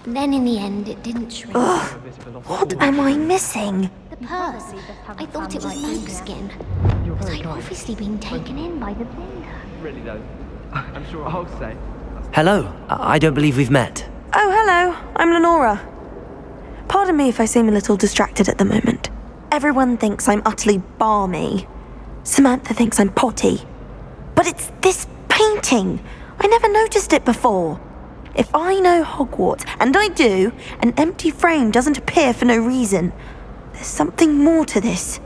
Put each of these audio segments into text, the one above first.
Then in the end, it didn't shrink. Ugh, what am I missing? The purse. I thought it was moleskin. But I'd obviously been taken in by the vendor. Really though, I'm sure I'll say. Hello, I don't believe we've met. Oh, hello. I'm Lenora. Pardon me if I seem a little distracted at the moment. Everyone thinks I'm utterly balmy. Samantha thinks I'm potty. But it's this painting. I never noticed it before. If I know Hogwarts, and I do, an empty frame doesn't appear for no reason. There's something more to this.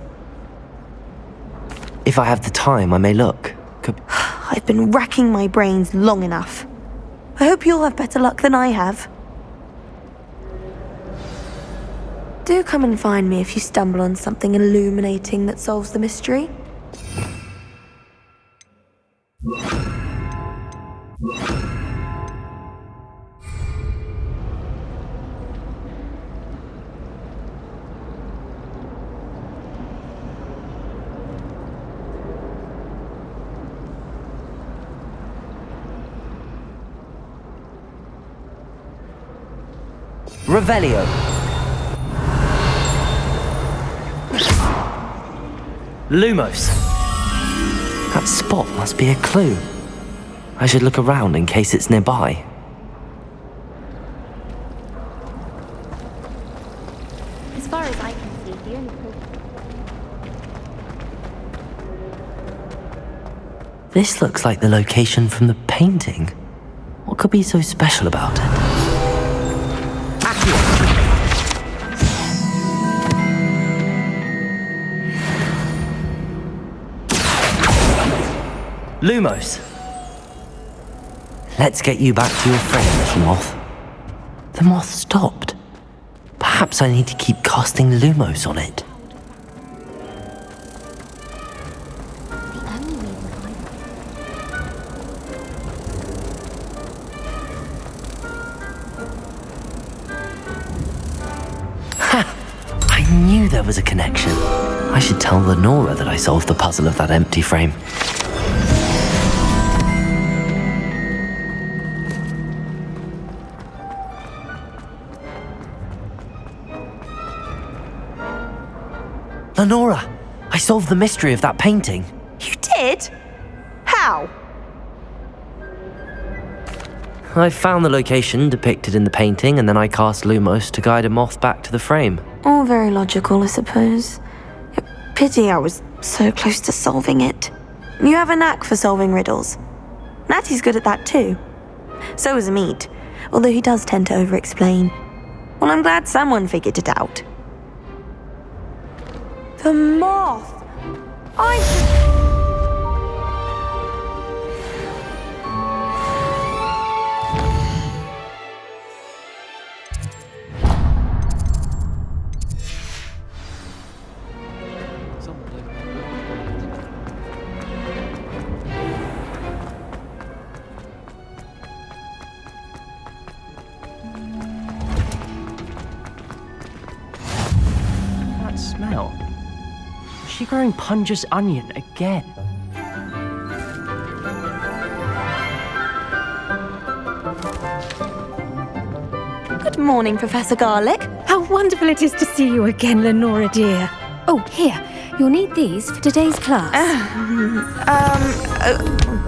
If I have the time, I may look. I've been racking my brains long enough. I hope you'll have better luck than I have. Do come and find me if you stumble on something illuminating that solves the mystery. Revelio. Lumos. That spot must be a clue. I should look around in case it's nearby. As far as I can see, the only clue. This looks like the location from the painting. What could be so special about it? Lumos. Let's get you back to your friend, little moth. The moth stopped. Perhaps I need to keep casting Lumos on it. The only reason I knew there was a connection. I should tell Lenora that I solved the puzzle of that empty frame. Lenora, I solved the mystery of that painting. You did? How? I found the location depicted in the painting, and then I cast Lumos to guide a moth back to the frame. All very logical, I suppose. Pity I was so close to solving it. You have a knack for solving riddles. Natty's good at that too. So is Amit, although he does tend to over-explain. Well, I'm glad someone figured it out. The moth! That smell. Is she growing Punja's onion again? Good morning, Professor Garlic. How wonderful it is to see you again, Lenora dear. Oh, here, you'll need these for today's class.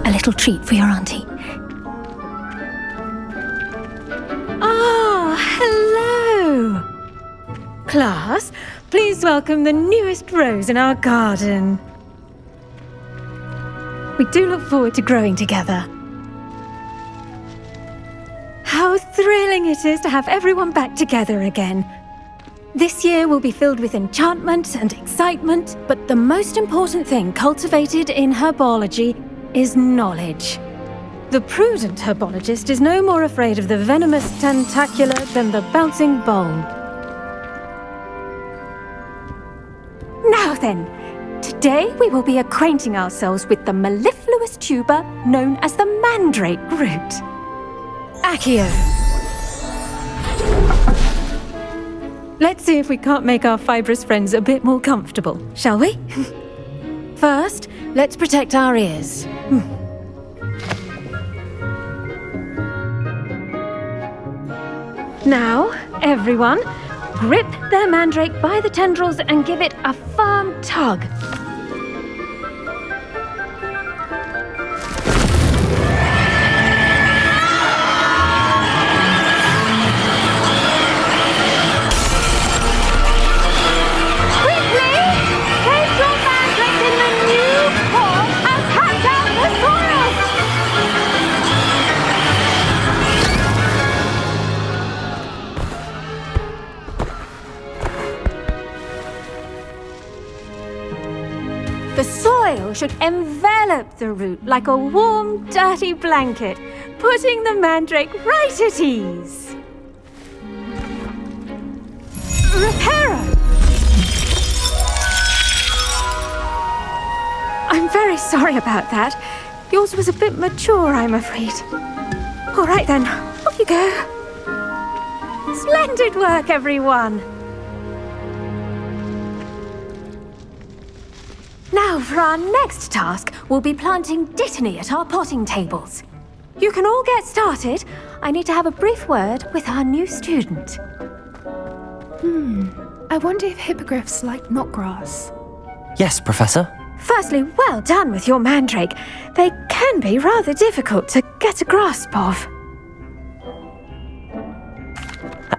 A little treat for your auntie. Ah, hello. Class, please welcome the newest rose in our garden. We do look forward to growing together. How thrilling it is to have everyone back together again. This year will be filled with enchantment and excitement, but the most important thing cultivated in herbology is knowledge. The prudent herbologist is no more afraid of the venomous tentacula than the bouncing bulb. Now then, today we will be acquainting ourselves with the mellifluous tuber known as the mandrake root. Accio. Let's see if we can't make our fibrous friends a bit more comfortable, shall we? First, let's protect our ears. Now, everyone, grip their mandrake by the tendrils and give it a firm tug. The soil should envelop the root like a warm, dirty blanket, putting the mandrake right at ease. Reparo! I'm very sorry about that. Yours was a bit mature, I'm afraid. All right then, off you go. Splendid work, everyone. Now, for our next task, we'll be planting dittany at our potting tables. You can all get started. I need to have a brief word with our new student. I wonder if hippogriffs like knotgrass. Yes, Professor. Firstly, well done with your mandrake. They can be rather difficult to get a grasp of.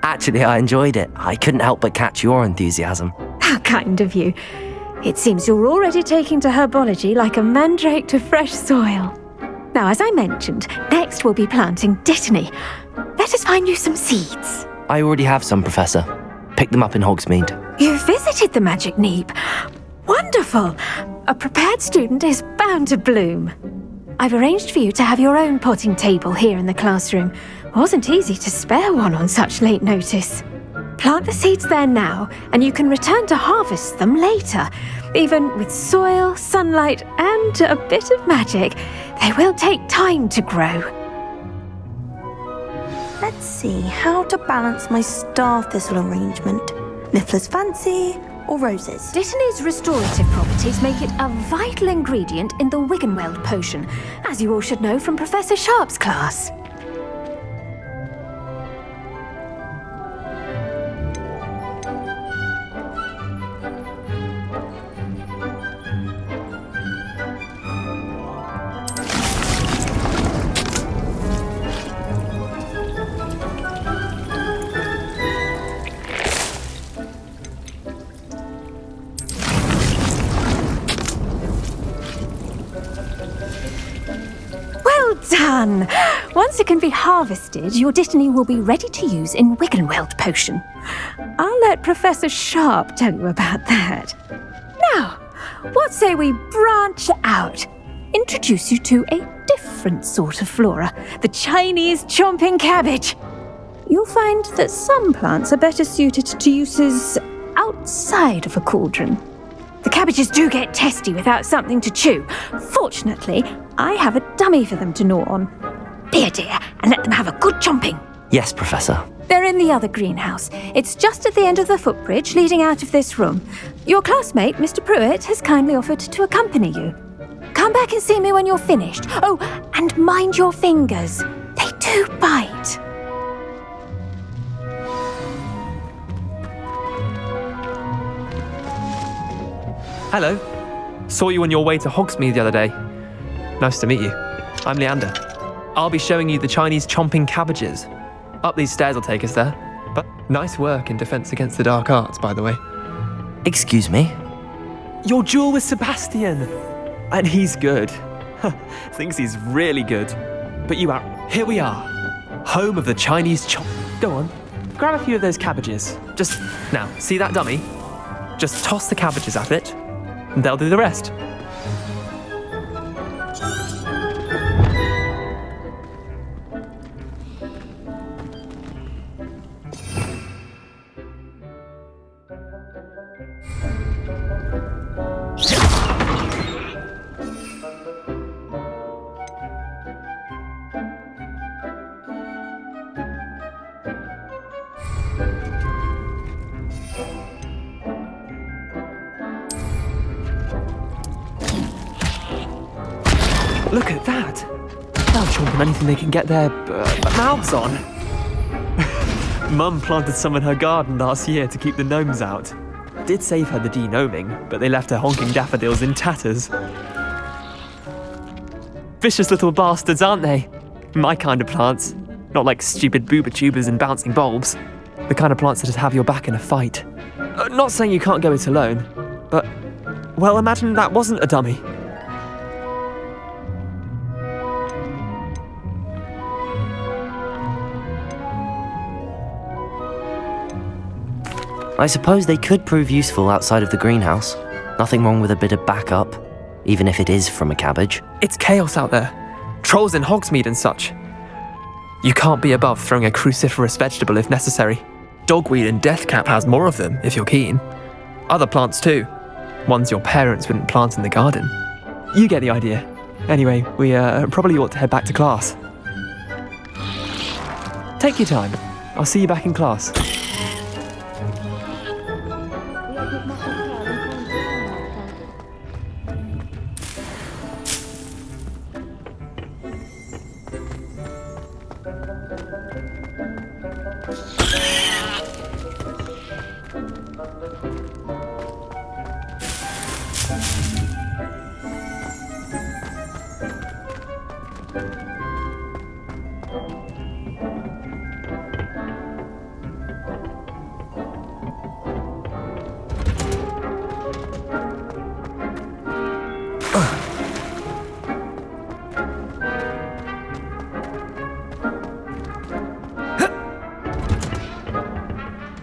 Actually, I enjoyed it. I couldn't help but catch your enthusiasm. How kind of you. It seems you're already taking to herbology like a mandrake to fresh soil. Now, as I mentioned, next we'll be planting dittany. Let us find you some seeds. I already have some, Professor. Picked them up in Hogsmeade. You visited the Magic Neep. Wonderful! A prepared student is bound to bloom. I've arranged for you to have your own potting table here in the classroom. Wasn't easy to spare one on such late notice. Plant the seeds there now, and you can return to harvest them later. Even with soil, sunlight, and a bit of magic, they will take time to grow. Let's see how to balance my star thistle arrangement. Niffler's fancy or roses? Dittany's restorative properties make it a vital ingredient in the Wiggenweld potion, as you all should know from Professor Sharp's class. Done! Once it can be harvested, your dittany will be ready to use in Wiggenweld potion. I'll let Professor Sharp tell you about that. Now, what say we branch out? Introduce you to a different sort of flora, the Chinese chomping cabbage. You'll find that some plants are better suited to uses outside of a cauldron. The cabbages do get testy without something to chew. Fortunately, I have a dummy for them to gnaw on. Be a dear and let them have a good chomping. Yes, Professor. They're in the other greenhouse. It's just at the end of the footbridge leading out of this room. Your classmate, Mr. Pruitt, has kindly offered to accompany you. Come back and see me when you're finished. Oh, and mind your fingers. They do bite. Hello. Saw you on your way to Hogsmeade the other day. Nice to meet you. I'm Leander. I'll be showing you the Chinese chomping cabbages. Up these stairs will take us there. But nice work in defense against the dark arts, by the way. Excuse me? Your duel with Sebastian. And he's good. Thinks he's really good. But you are. Here we are. Home of the Chinese chomp. Go on. Grab a few of those cabbages. Just, now, see that dummy? Just toss the cabbages at it. And they'll do the rest. Look at that! They'll chomp on anything they can get their mouths on. Mum planted some in her garden last year to keep the gnomes out. Did save her the de-gnoming, but they left her honking daffodils in tatters. Vicious little bastards, aren't they? My kind of plants. Not like stupid booba tubers and bouncing bulbs. The kind of plants that'd have your back in a fight. Not saying you can't go it alone, but, well, imagine that wasn't a dummy. I suppose they could prove useful outside of the greenhouse. Nothing wrong with a bit of backup, even if it is from a cabbage. It's chaos out there. Trolls in Hogsmeade and such. You can't be above throwing a cruciferous vegetable if necessary. Dogweed and deathcap has more of them, if you're keen. Other plants too. Ones your parents wouldn't plant in the garden. You get the idea. Anyway, we probably ought to head back to class. Take your time. I'll see you back in class.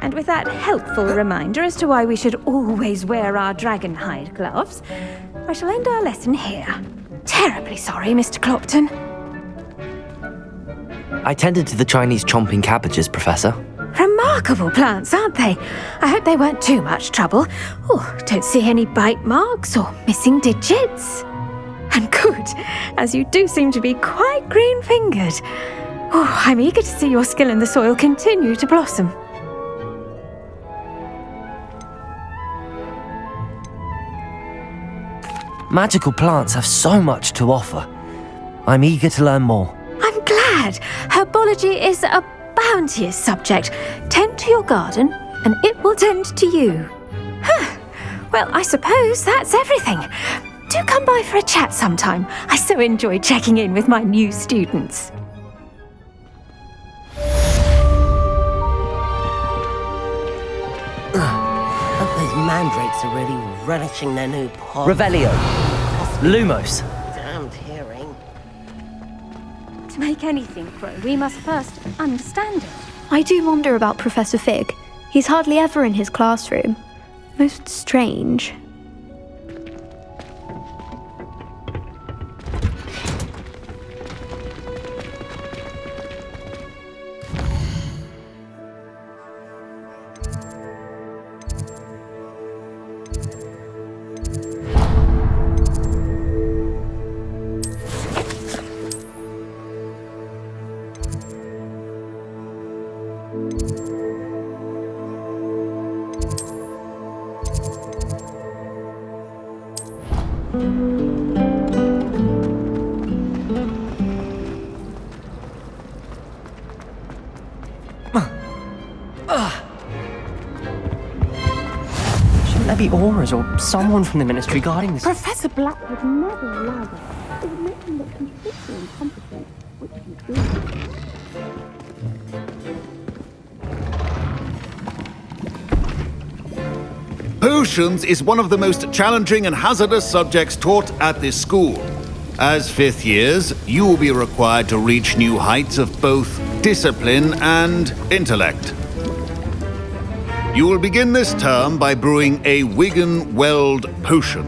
And with that helpful reminder as to why we should always wear our dragon hide gloves, I shall end our lesson here. Terribly sorry, Mr. Clopton. I tended to the Chinese chomping cabbages, Professor. Remarkable plants, aren't they? I hope they weren't too much trouble. Oh, don't see any bite marks or missing digits. And good, as you do seem to be quite green-fingered. Oh, I'm eager to see your skill in the soil continue to blossom. Magical plants have so much to offer. I'm eager to learn more. I'm glad. Herbology is a bounteous subject. Tend to your garden, and it will tend to you. Huh. Well, I suppose that's everything. Do come by for a chat sometime. I so enjoy checking in with my new students. Hope those mandrakes are really relishing their new pod. Revelio. Lumos. Damned hearing. To make anything grow, we must first understand it. I do wonder about Professor Fig. He's hardly ever in his classroom. Most strange. Shouldn't there be auras or someone from the ministry guarding this? Professor Black would never allow that. It would make him look completely incompetent, which you do. Potions is one of the most challenging and hazardous subjects taught at this school. As fifth years, you will be required to reach new heights of both discipline and intellect. You will begin this term by brewing a Wigan-Weld potion.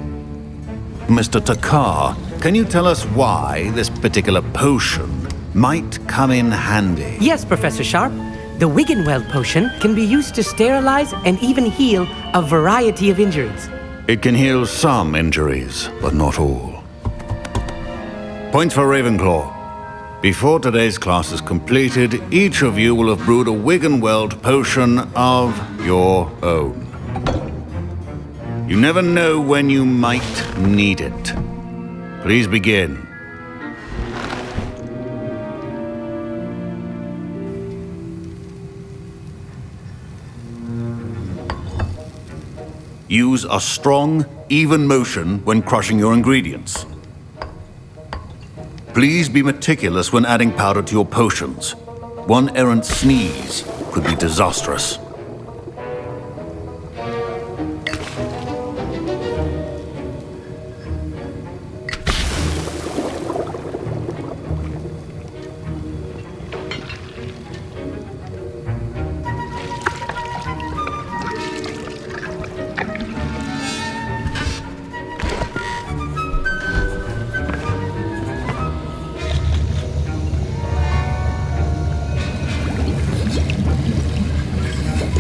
Mr. Takar, can you tell us why this particular potion might come in handy? Yes, Professor Sharp. The Wigan-Weld potion can be used to sterilize and even heal a variety of injuries. It can heal some injuries, but not all. Point for Ravenclaw. Before today's class is completed, each of you will have brewed a Wigan-Weld potion of your own. You never know when you might need it. Please begin. Use a strong, even motion when crushing your ingredients. Please be meticulous when adding powder to your potions. One errant sneeze could be disastrous.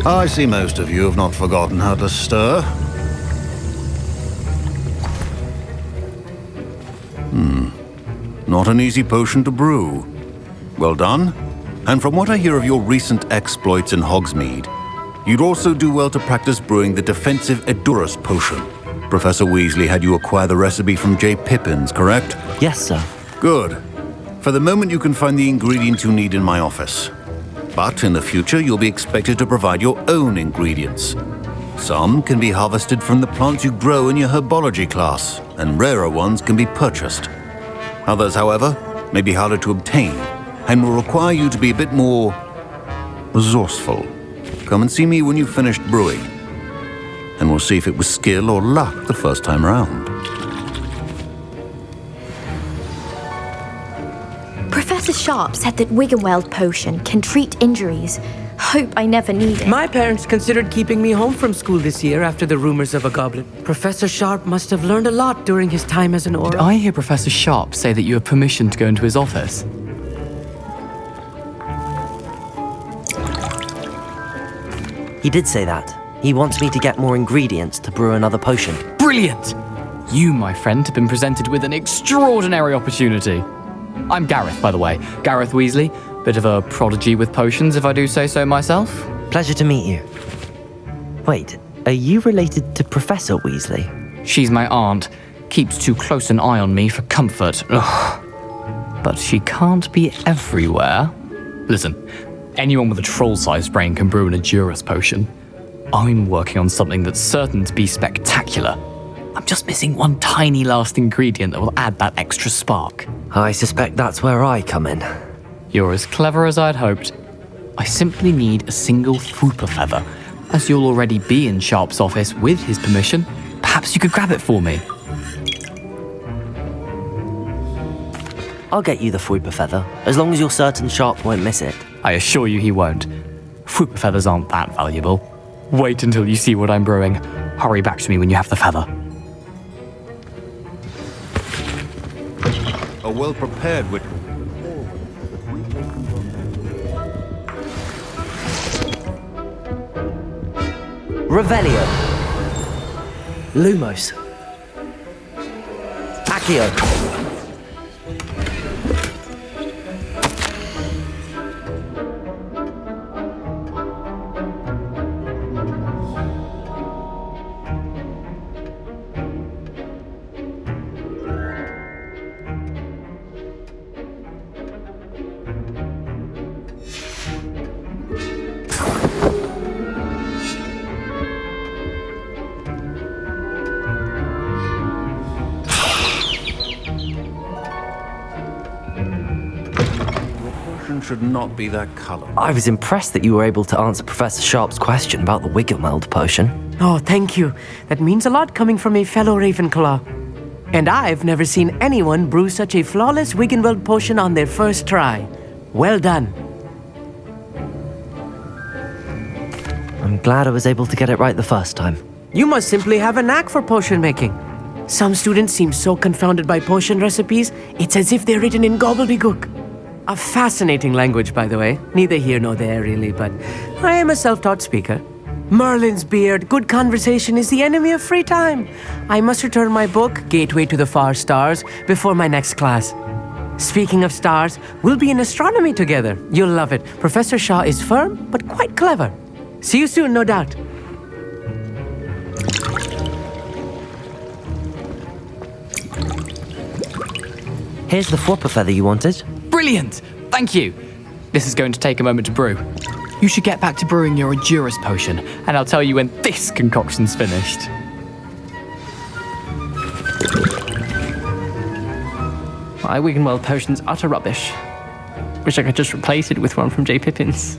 I see most of you have not forgotten how to stir. Not an easy potion to brew. Well done. And from what I hear of your recent exploits in Hogsmeade, you'd also do well to practice brewing the defensive Edurus potion. Professor Weasley had you acquire the recipe from J. Pippins, correct? Yes, sir. Good. For the moment, you can find the ingredients you need in my office. But in the future, you'll be expected to provide your own ingredients. Some can be harvested from the plants you grow in your Herbology class, and rarer ones can be purchased. Others, however, may be harder to obtain, and will require you to be a bit more resourceful. Come and see me when you've finished brewing, and we'll see if it was skill or luck the first time around. Professor Sharp said that Wiggenweld potion can treat injuries. Hope I never need it. My parents considered keeping me home from school this year after the rumors of a goblin. Professor Sharp must have learned a lot during his time as an Auror. Did I hear Professor Sharp say that you have permission to go into his office? He did say that. He wants me to get more ingredients to brew another potion. Brilliant! You, my friend, have been presented with an extraordinary opportunity. I'm Gareth, by the way. Gareth Weasley. Bit of a prodigy with potions, if I do say so myself. Pleasure to meet you. Wait, are you related to Professor Weasley? She's my aunt. Keeps too close an eye on me for comfort. Ugh. But she can't be everywhere. Listen, anyone with a troll-sized brain can brew an Edurus potion. I'm working on something that's certain to be spectacular. I'm just missing one tiny last ingredient that will add that extra spark. I suspect that's where I come in. You're as clever as I'd hoped. I simply need a single Fwooper feather. As you'll already be in Sharp's office with his permission, perhaps you could grab it for me. I'll get you the Fwooper feather, as long as you're certain Sharp won't miss it. I assure you he won't. Fwooper feathers aren't that valuable. Wait until you see what I'm brewing. Hurry back to me when you have the feather. A well-prepared wit. Revelio. Lumos. Accio. Should not be that color. I was impressed that you were able to answer Professor Sharp's question about the Wiggenweld potion. Oh, thank you. That means a lot coming from a fellow Ravenclaw. And I've never seen anyone brew such a flawless Wiggenweld potion on their first try. Well done. I'm glad I was able to get it right the first time. You must simply have a knack for potion making. Some students seem so confounded by potion recipes, it's as if they're written in gobbledygook. A fascinating language, by the way. Neither here nor there, really, but I am a self-taught speaker. Merlin's beard, good conversation is the enemy of free time. I must return my book, Gateway to the Far Stars, before my next class. Speaking of stars, we'll be in astronomy together. You'll love it. Professor Shaw is firm, but quite clever. See you soon, no doubt. Here's the Fwooper feather you wanted. Brilliant! Thank you! This is going to take a moment to brew. You should get back to brewing your Endurance potion, and I'll tell you when this concoction's finished. My Wiggenweld potion's utter rubbish. Wish I could just replace it with one from J. Pippin's.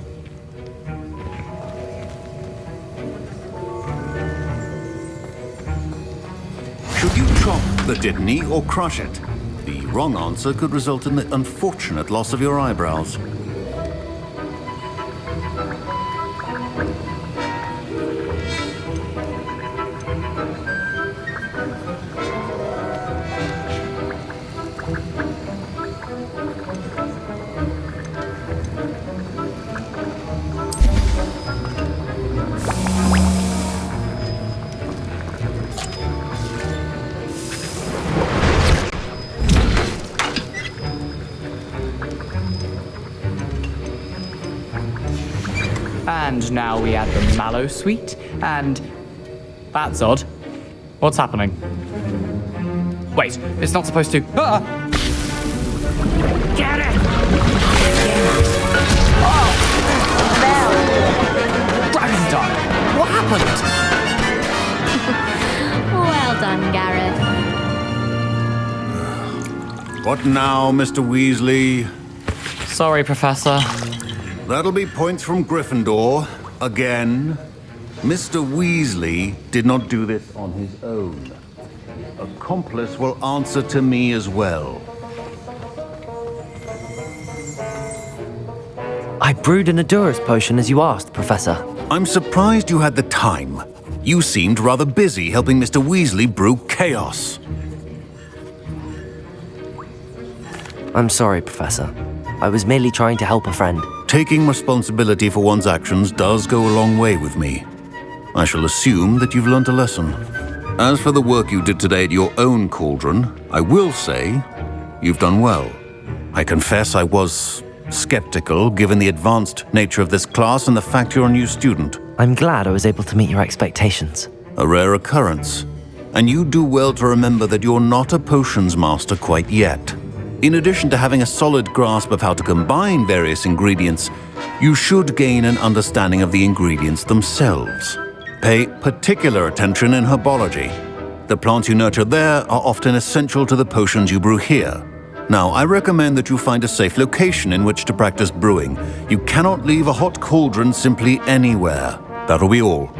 Should you chop the Dittany or crush it? The wrong answer could result in the unfortunate loss of your eyebrows. And now we add the mallow sweet, and... That's odd. What's happening? Wait, it's not supposed to... Ah! Get it! Oh! Dragon's done! What happened? Well done, Gareth. What now, Mr. Weasley? Sorry, Professor. That'll be points from Gryffindor. Again. Mr. Weasley did not do this on his own. Accomplice will answer to me as well. I brewed an Endurance potion as you asked, Professor. I'm surprised you had the time. You seemed rather busy helping Mr. Weasley brew chaos. I'm sorry, Professor. I was merely trying to help a friend. Taking responsibility for one's actions does go a long way with me. I shall assume that you've learnt a lesson. As for the work you did today at your own cauldron, I will say you've done well. I confess I was skeptical given the advanced nature of this class and the fact you're a new student. I'm glad I was able to meet your expectations. A rare occurrence. And you do well to remember that you're not a potions master quite yet. In addition to having a solid grasp of how to combine various ingredients, you should gain an understanding of the ingredients themselves. Pay particular attention in herbology. The plants you nurture there are often essential to the potions you brew here. Now, I recommend that you find a safe location in which to practice brewing. You cannot leave a hot cauldron simply anywhere. That'll be all.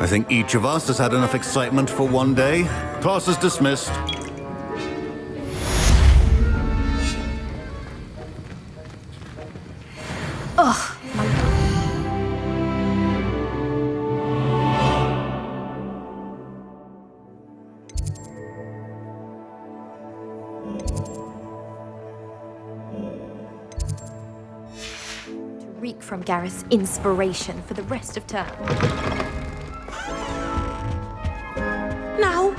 I think each of us has had enough excitement for one day. Class is dismissed. Ugh. To reek from Gareth's inspiration for the rest of term. Now.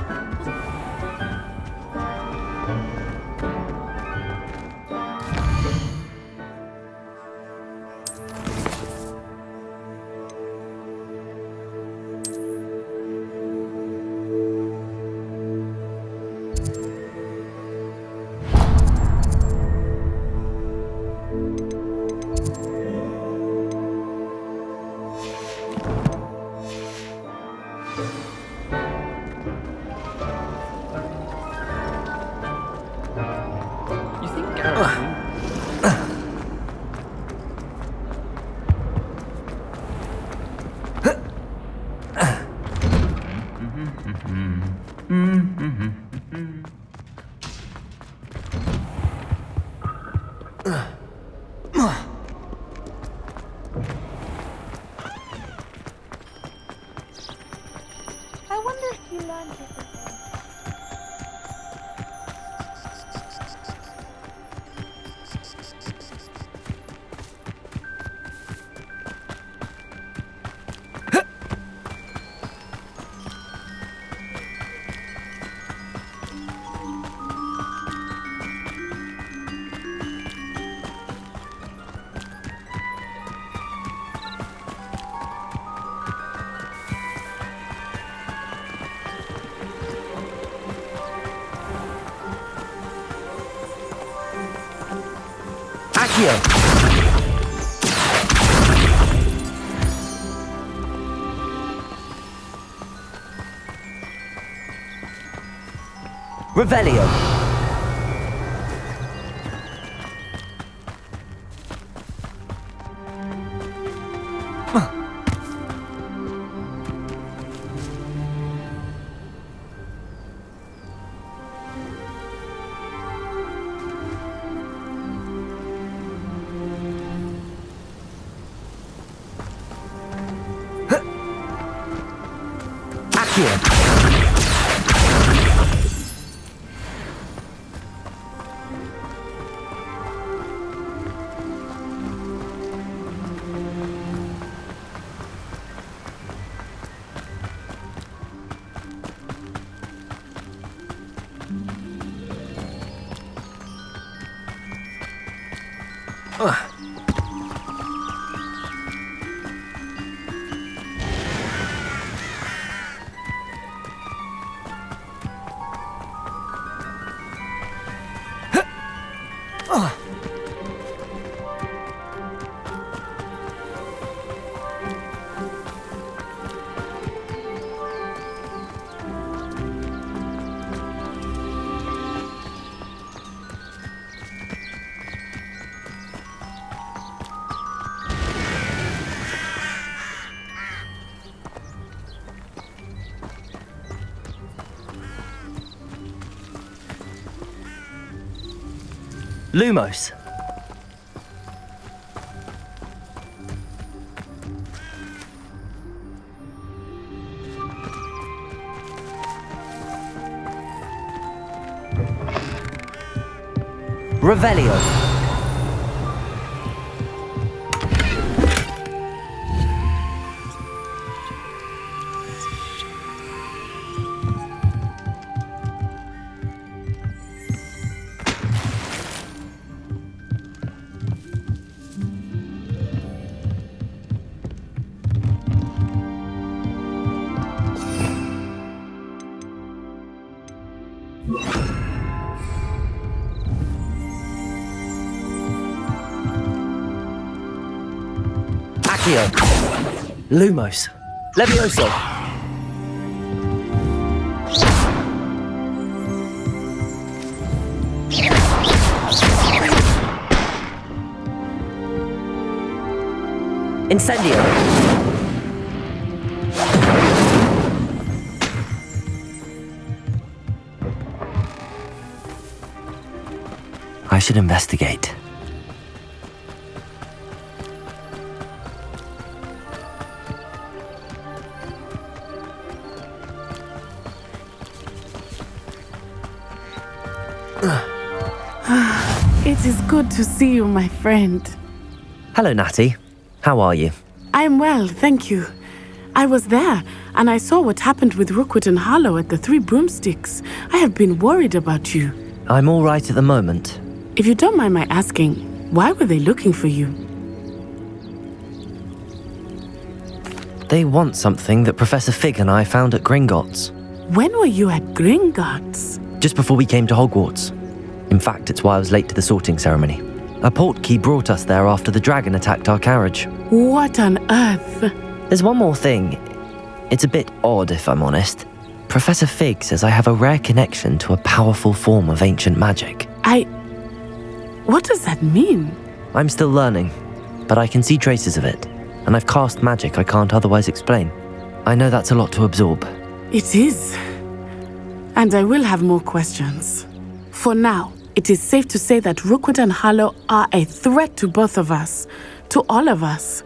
I wonder if you learned it. Accio! Revelio! Accio! Lumos. Revelio. Lumos. Levioso. Incendio. I should investigate. It is good to see you, my friend. Hello, Natty. How are you? I am well, thank you. I was there, and I saw what happened with Rookwood and Harlow at the Three Broomsticks. I have been worried about you. I'm all right at the moment. If you don't mind my asking, why were they looking for you? They want something that Professor Fig and I found at Gringotts. When were you at Gringotts? Just before we came to Hogwarts. In fact, it's why I was late to the sorting ceremony. A portkey brought us there after the dragon attacked our carriage. What on earth? There's one more thing. It's a bit odd, if I'm honest. Professor Fig says I have a rare connection to a powerful form of ancient magic. What does that mean? I'm still learning, but I can see traces of it, and I've cast magic I can't otherwise explain. I know that's a lot to absorb. It is. And I will have more questions. For now, it is safe to say that Rookwood and Harlow are a threat to both of us, to all of us,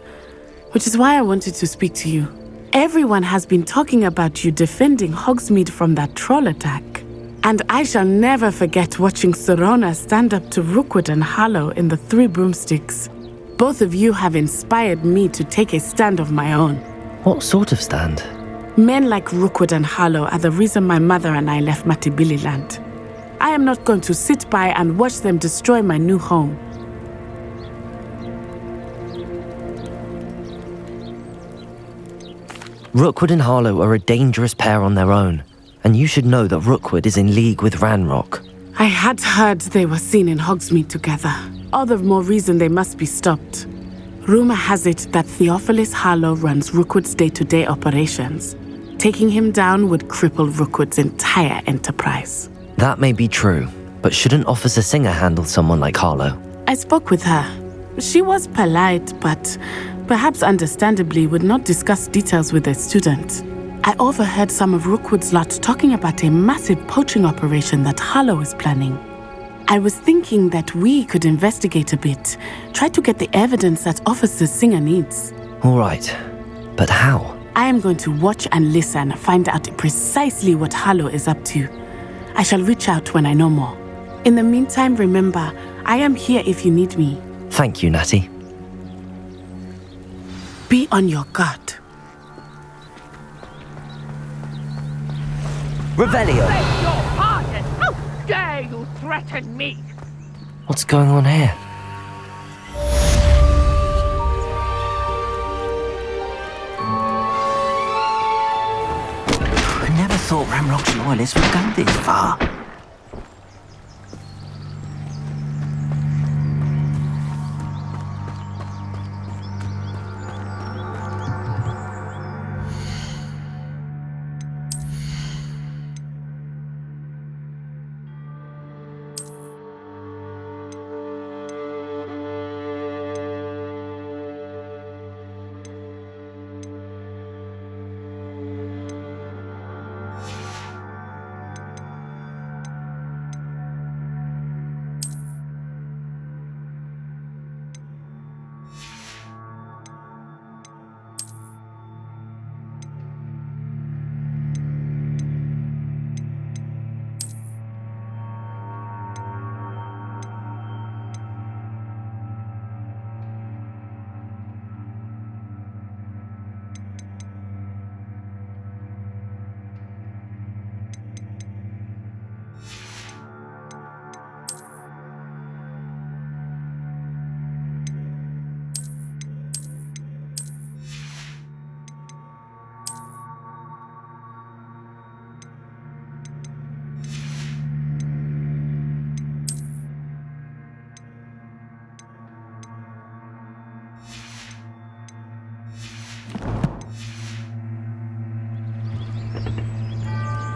which is why I wanted to speak to you. Everyone has been talking about you defending Hogsmeade from that troll attack. And I shall never forget watching Sorona stand up to Rookwood and Harlow in the Three Broomsticks. Both of you have inspired me to take a stand of my own. What sort of stand? Men like Rookwood and Harlow are the reason my mother and I left Matibili-land. I am not going to sit by and watch them destroy my new home. Rookwood and Harlow are a dangerous pair on their own, and you should know that Rookwood is in league with Ranrock. I had heard they were seen in Hogsmeade together. All the more reason they must be stopped. Rumor has it that Theophilus Harlow runs Rookwood's day-to-day operations. Taking him down would cripple Rookwood's entire enterprise. That may be true, but shouldn't Officer Singer handle someone like Harlow? I spoke with her. She was polite, but perhaps understandably would not discuss details with a student. I overheard some of Rookwood's lot talking about a massive poaching operation that Harlow is planning. I was thinking that we could investigate a bit, try to get the evidence that Officer Singer needs. All right, but how? I am going to watch and listen, find out precisely what Harlow is up to. I shall reach out when I know more. In the meantime, remember, I am here if you need me. Thank you, Natty. Be on your guard. Revelio! Beg your pardon! How dare you threaten me? What's going on here? I never thought Ramrock's loyalists would go this far.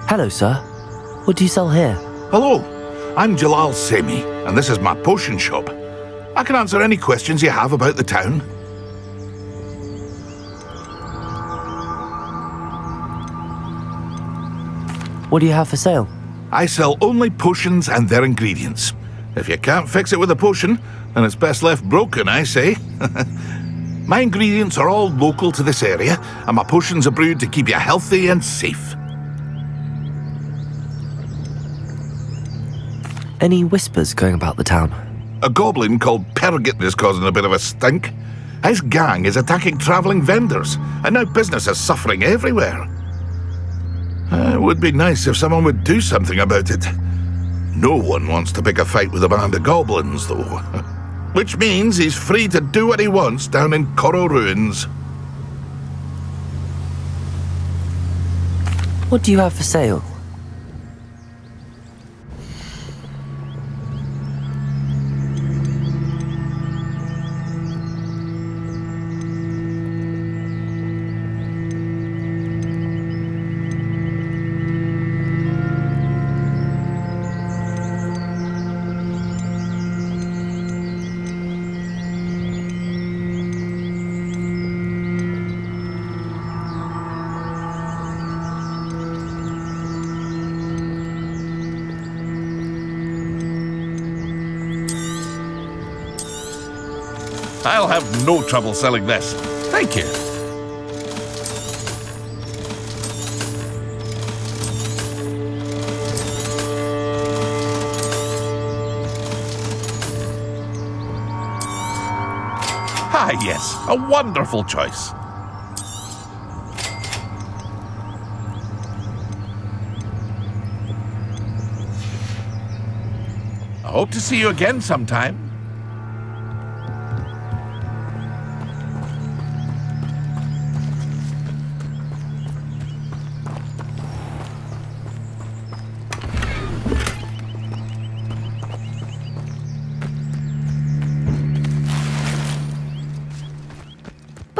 Hello, sir. What do you sell here? Hello, I'm Jalal Semi, and this is my potion shop. I can answer any questions you have about the town. What do you have for sale? I sell only potions and their ingredients. If you can't fix it with a potion, then it's best left broken, I say. My ingredients are all local to this area, and my potions are brewed to keep you healthy and safe. Any whispers going about the town? A goblin called Pergit is causing a bit of a stink. His gang is attacking travelling vendors, and now business is suffering everywhere. It would be nice if someone would do something about it. No one wants to pick a fight with a band of goblins, though. Which means he's free to do what he wants down in Coral Ruins. What do you have for sale? I'll have no trouble selling this. Thank you. Ah, yes, a wonderful choice. I hope to see you again sometime.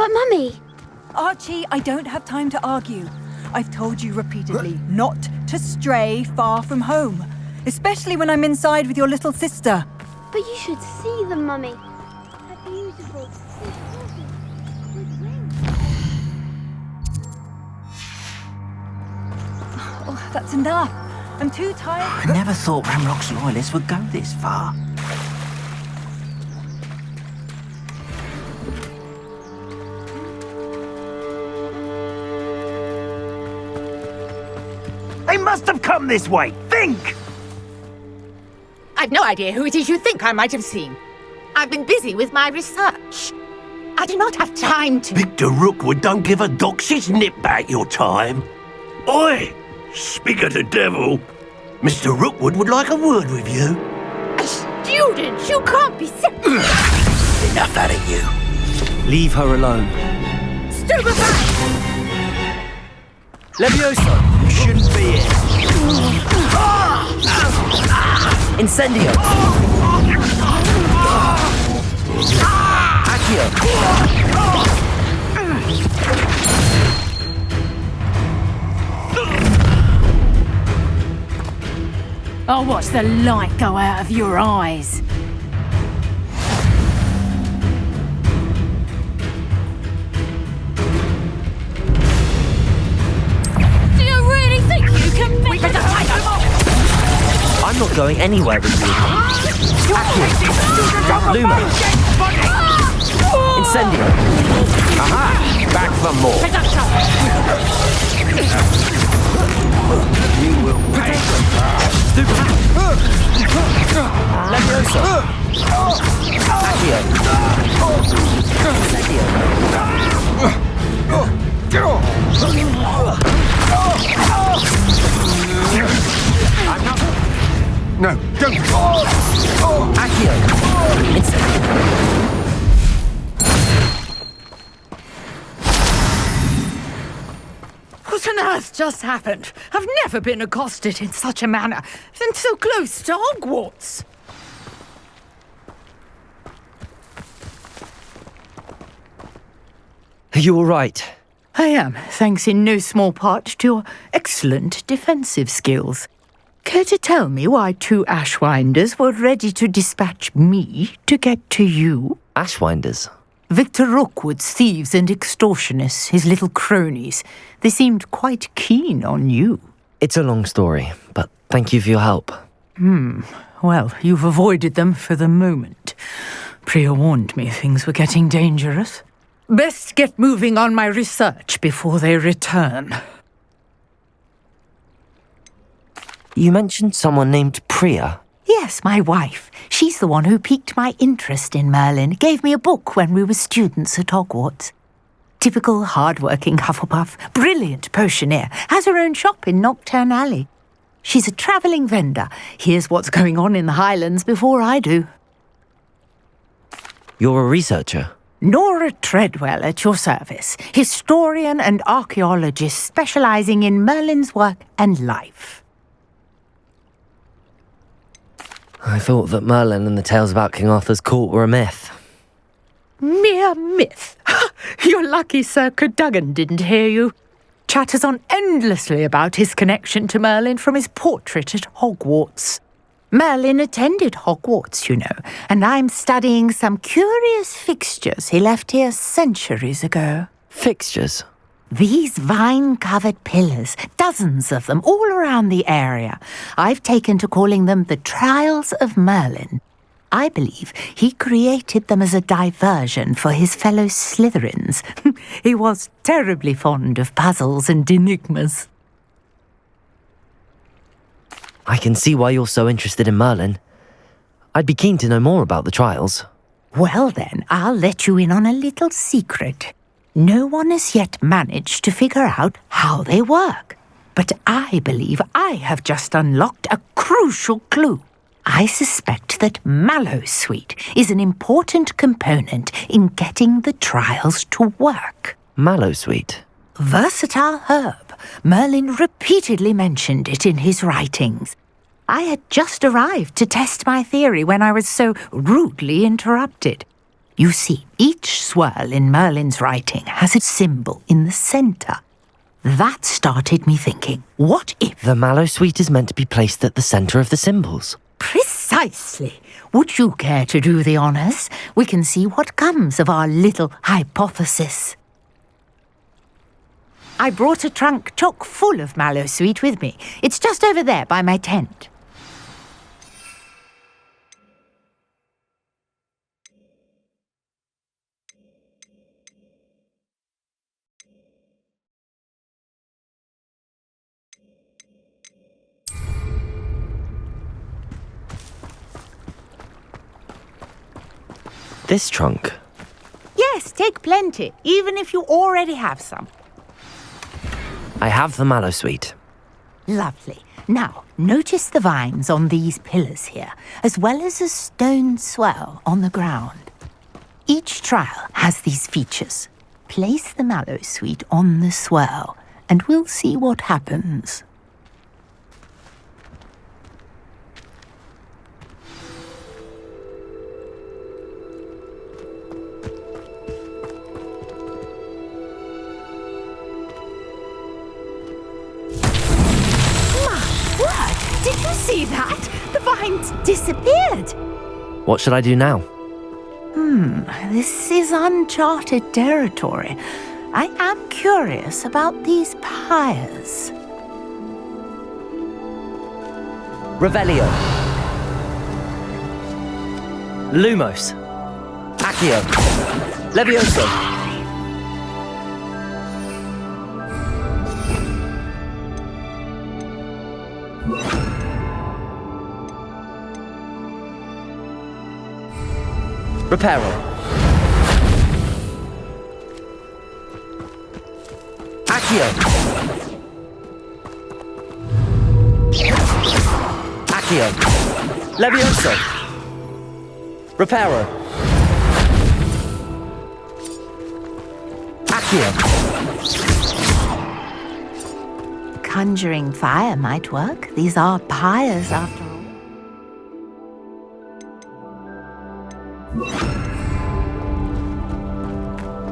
But Mummy... Archie, I don't have time to argue. I've told you repeatedly not to stray far from home, especially when I'm inside with your little sister. But you should see them, Mummy. They're beautiful. Oh, that's enough. I'm too tired. I never thought Ramrock's loyalists would go this far. They must have come this way. Think! I've no idea who it is you think I might have seen. I've been busy with my research. I do not have time to... Victor Rookwood don't give a doxy's nip back your time. Oi! Speak of the devil. Mr. Rookwood would like a word with you. A student? You can't be sick. Enough out of you. Leave her alone. Stupefy! Levioso, you shouldn't be here. Incendio. Accio. I'll watch the light go out of your eyes. Do you really think you can make it? I'm not going anywhere with you. Accio. Luma. Incendio. Aha! Back for more. You will pay. Levioso. Accio. I'm not... No, don't! Accio. Incendio. What on earth just happened? I've never been accosted in such a manner, and so close to Hogwarts. Are you all right? I am, thanks in no small part to your excellent defensive skills. Care to tell me why two Ashwinders were ready to dispatch me to get to you? Ashwinders? Victor Rookwood's thieves and extortionists, his little cronies. They seemed quite keen on you. It's a long story, but thank you for your help. Well, you've avoided them for the moment. Priya warned me things were getting dangerous. Best get moving on my research before they return. You mentioned someone named Priya. Yes, my wife. She's the one who piqued my interest in Merlin, gave me a book when we were students at Hogwarts. Typical hard-working Hufflepuff, brilliant potioneer, has her own shop in Nocturne Alley. She's a travelling vendor, hears what's going on in the Highlands before I do. You're a researcher? Nora Treadwell at your service, historian and archaeologist specialising in Merlin's work and life. I thought that Merlin and the tales about King Arthur's court were a myth. Mere myth? You're lucky Sir Cadogan didn't hear you. Chatters on endlessly about his connection to Merlin from his portrait at Hogwarts. Merlin attended Hogwarts, you know, and I'm studying some curious fixtures he left here centuries ago. Fixtures? These vine-covered pillars, dozens of them, all around the area. I've taken to calling them the Trials of Merlin. I believe he created them as a diversion for his fellow Slytherins. He was terribly fond of puzzles and enigmas. I can see why you're so interested in Merlin. I'd be keen to know more about the trials. Well then, I'll let you in on a little secret. No one has yet managed to figure out how they work. But I believe I have just unlocked a crucial clue. I suspect that Mallowsweet is an important component in getting the trials to work. Mallowsweet? Versatile herb. Merlin repeatedly mentioned it in his writings. I had just arrived to test my theory when I was so rudely interrupted. You see, each swirl in Merlin's writing has a symbol in the center. That started me thinking, what if... The mallow sweet is meant to be placed at the center of the symbols. Precisely. Would you care to do the honors? We can see what comes of our little hypothesis. I brought a trunk chock full of mallow sweet with me. It's just over there by my tent. This trunk? Yes, take plenty, even if you already have some. I have the mallow sweet. Lovely. Now, notice the vines on these pillars here, as well as a stone swell on the ground. Each trial has these features. Place the mallow sweet on the swell, and we'll see what happens. Did you see that? The vines disappeared. What should I do now? This is uncharted territory. I am curious about these pyres. Revelio. Lumos. Accio. Levioso. Reparo. Accio. Accio. Levioso. Reparo. Accio. Conjuring fire might work. These are pyres after all.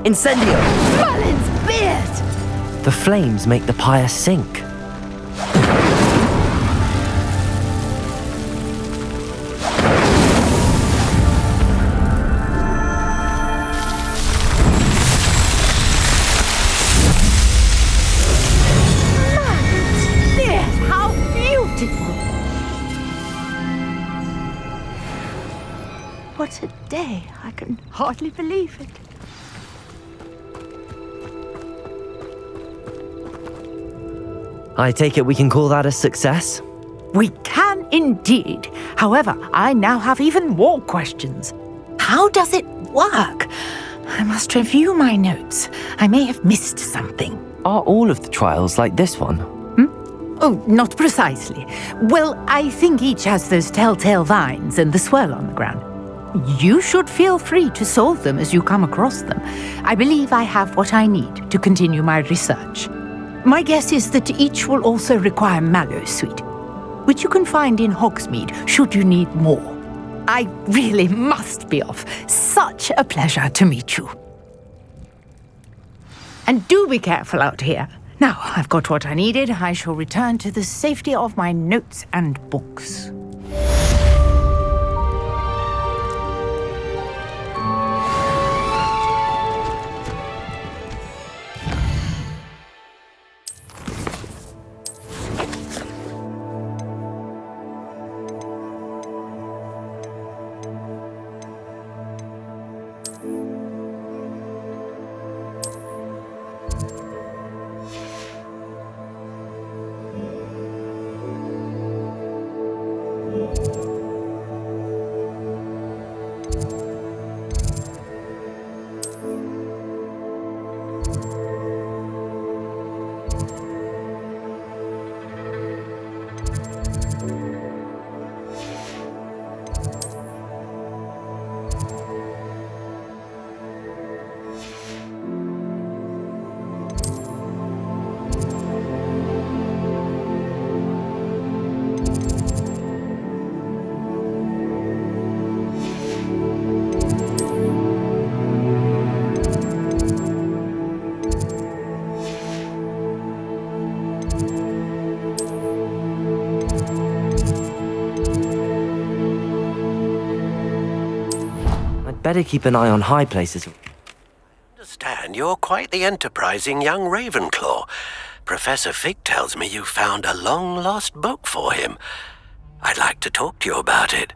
Incendio! Merlin's beard! The flames make the pyre sink. Merlin's beard! How beautiful! What a day! I can hardly believe it. I take it we can call that a success? We can indeed. However, I now have even more questions. How does it work? I must review my notes. I may have missed something. Are all of the trials like this one? Oh, not precisely. Well, I think each has those telltale vines and the swirl on the ground. You should feel free to solve them as you come across them. I believe I have what I need to continue my research. My guess is that each will also require mallow sweet, which you can find in Hogsmeade should you need more. I really must be off. Such a pleasure to meet you. And do be careful out here. Now, I've got what I needed. I shall return to the safety of my notes and books. Better keep an eye on high places. Understand you're quite the enterprising young Ravenclaw. Professor Fig tells me you found a long-lost book for him. I'd like to talk to you about it.